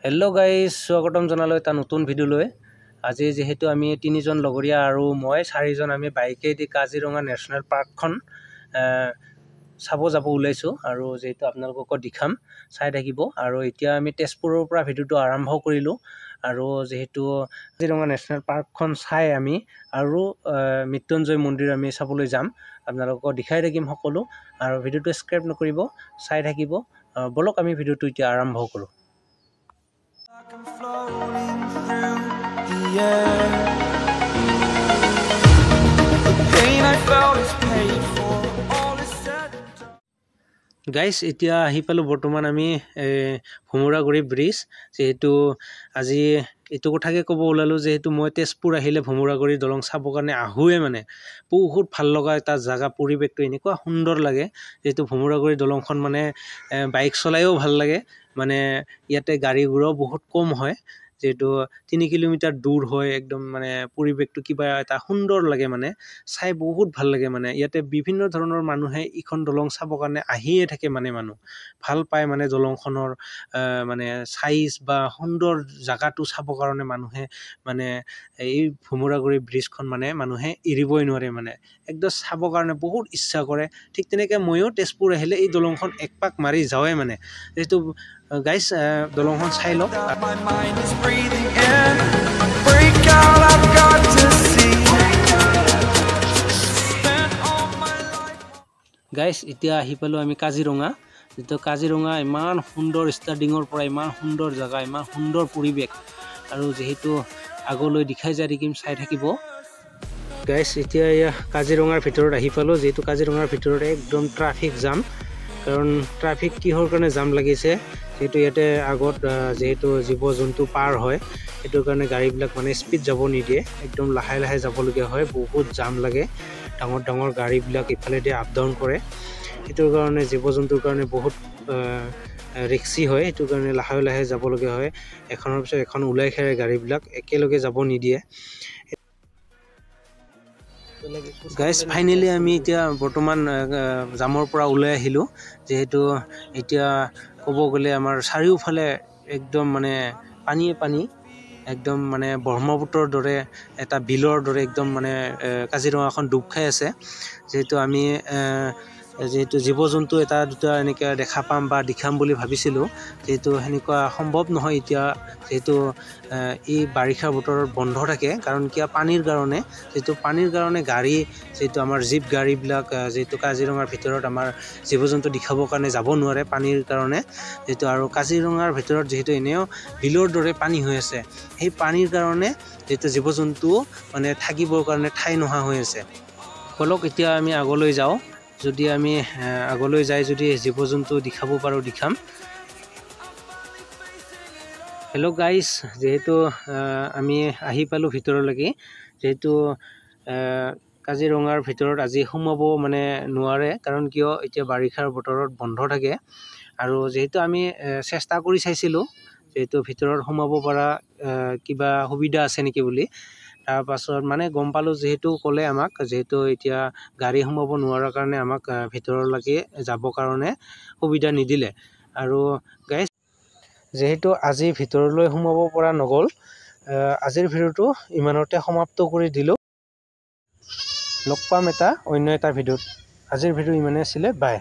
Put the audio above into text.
Hello' guys, স্বাগতম জনালোঁ এটা নতুন ভিডিঅ'লৈ। আজি যিহেতু আমি তিনিজন লগৰীয়া আৰু মই চাৰিজন আমি বাইকেদি কাজিৰঙা নেশ্যনেল পাৰ্কখন চাব যাব ওলাইছোঁ আৰু যিহেতু আপোনালোককো দেখাম, চাই থাকিব। আৰু এতিয়া আমি তেজপুৰৰ পৰা ভিডিঅ'টো আৰম্ভ কৰিলোঁ আৰু যিহেতু কাজিৰঙা নেশ্যনেল পাৰ্কখন চাই আমি আৰু মৃত্যুঞ্জয় মন্দিৰ আমি চাবলৈ যাম। আপোনালোকক দেখাই থাকিম সকলো আৰু ভিডিঅ'টো স্ক্ৰাইব নকৰিব, চাই থাকিব। বলক আমি ভিডিঅ'টো এতিয়া আৰম্ভ কৰোঁ। I'm floating through the air. The pain I felt is paid for. All is said and done. Guys, এতিয়া আহি পালোঁ বৰ্তমান আমি ভোমোৰাগুৰি ব্ৰিজ। যিহেতু আজি এইটো কথাকে ক'ব ওলালোঁ, যিহেতু মই তেজপুৰ আহিলে ভোমোৰাগুৰি দলং চাবৰ কাৰণে আহোঁৱে, মানে বহুত ভাল লগা এটা জেগা, পৰিৱেশটো এনেকুৱা সুন্দৰ লাগে। যিহেতু ভোমোৰাগুৰি দলংখন মানে বাইক চলাইও ভাল লাগে, মানে ইয়াতে গাড়ী ঘোৰাও বহুত কম হয়। যিহেতু 3 কিলোমিটাৰ দূৰ হয়, একদম মানে পৰিৱেশটো কিবা এটা সুন্দৰ লাগে, মানে চাই বহুত ভাল লাগে। মানে ইয়াতে বিভিন্ন ধৰণৰ মানুহে ইখন দলং চাবৰ কাৰণে আহিয়ে থাকে, মানে মানুহ ভাল পায় মানে দলংখনৰ মানে চাইজ বা সুন্দৰ জেগাটো চাবৰ কাৰণে মানুহে মানে এই ভোমোৰাগুৰি ব্ৰিজখন মানে মানুহে এৰিবই নোৱাৰে, মানে একদম চাবৰ কাৰণে বহুত ইচ্ছা কৰে। ঠিক তেনেকৈ ময়ো তেজপুৰ আহিলে এই দলংখন একপাক মাৰি যাওঁৱে, মানে যিহেতু গাইজ দলংখন চাই লওক। My mind is breathing in. Break out, I've got to see. Spent all my life. Guys, এতিয়া আহি পালোঁ আমি কাজিৰঙা। যিটো কাজিৰঙা ইমান সুন্দৰ, ষ্টাৰ্টিঙৰ পৰা ইমান সুন্দৰ জেগা, ইমান সুন্দৰ পৰিৱেশ আৰু যিহেতু আগলৈ দেখাই যাই থাকিম, চাই থাকিব। গাইজ, এতিয়া এয়া কাজিৰঙাৰ ভিতৰত আহি পালোঁ। যিহেতু কাজিৰঙাৰ ভিতৰত একদম ট্ৰাফিক জাম, কাৰণ ট্ৰাফিক কিহৰ কাৰণে জাম লাগিছে, যিহেতু ইয়াতে আগত যিহেতু জীৱ জন্তু পাৰ হয়, সেইটো কাৰণে গাড়ীবিলাক মানে স্পীড যাব নিদিয়ে, একদম লাহে লাহে যাবলগীয়া হয়। বহুত জাম লাগে, ডাঙৰ ডাঙৰ গাড়ীবিলাক ইফালেদি আপ ডাউন কৰে, সেইটোৰ কাৰণে জীৱ জন্তুৰ কাৰণে বহুত ৰিক্সি হয়। সেইটো কাৰণে লাহে লাহে যাবলগীয়া হয়, এখনৰ পিছত এখন ওলাই খেৰে গাড়ীবিলাক, একেলগে যাব নিদিয়ে। গাইজ, ফাইনেলি আমি এতিয়া বৰ্তমান জামৰ পৰা ওলাই আহিলোঁ। যিহেতু এতিয়া ক'ব গ'লে আমাৰ চাৰিওফালে একদম মানে পানীয়ে পানী, একদম মানে ব্ৰহ্মপুত্ৰৰ দৰে, এটা বিলৰ দৰে একদম মানে কাজিৰঙাখন ডুব খাই আছে। যিহেতু আমি যিহেতু জীৱ জন্তু এটা দুটা এনেকৈ দেখা পাম বা দেখাম বুলি ভাবিছিলোঁ, যিহেতু সেনেকুৱা সম্ভৱ নহয় এতিয়া। যিহেতু এই বাৰিষা বতৰত বন্ধ থাকে, কাৰণ কিয় পানীৰ কাৰণে। যিহেতু পানীৰ কাৰণে গাড়ী, যিহেতু আমাৰ জীপ গাড়ীবিলাক যিহেতু কাজিৰঙাৰ ভিতৰত আমাৰ জীৱ জন্তু দেখাবৰ কাৰণে যাব নোৱাৰে পানীৰ কাৰণে। যিহেতু আৰু কাজিৰঙাৰ ভিতৰত যিহেতু এনেও বিলৰ দৰে পানী হৈ আছে, সেই পানীৰ কাৰণে যিহেতু জীৱ জন্তু মানে থাকিবৰ কাৰণে ঠাই নোহোৱা হৈ আছে। বলক এতিয়া আমি আগলৈ যাওঁ, যদি আমি আগলৈ যাই যদি জীৱ জন্তু দেখাব পাৰোঁ দেখাম। হেল্ল' গাইজ, যিহেতু আমি আহি পালোঁ ভিতৰলৈকে। যিহেতু কাজিৰঙাৰ ভিতৰত আজি সোমাব মানে নোৱাৰে, কাৰণ কিয় এতিয়া বাৰিষাৰ বতৰত বন্ধ থাকে। আৰু যিহেতু আমি চেষ্টা কৰি চাইছিলোঁ, যিহেতু ভিতৰত সোমাব পৰা কিবা সুবিধা আছে নেকি বুলি। তাৰপাছত মানে গম পালোঁ, যিহেতু ক'লে আমাক, যিহেতু এতিয়া গাড়ী সোমাব নোৱাৰাৰ কাৰণে আমাক ভিতৰলৈকে যাবৰ কাৰণে সুবিধা নিদিলে। আৰু গাইজ, যিহেতু আজি ভিতৰলৈ সোমাব পৰা নগ'ল, আজিৰ ভিডিঅ'টো ইমানতে সমাপ্ত কৰি দিলোঁ। লগ পাম এটা অন্য এটা ভিডিঅ'ত। আজিৰ ভিডিঅ' ইমানেই আছিলে, বাই।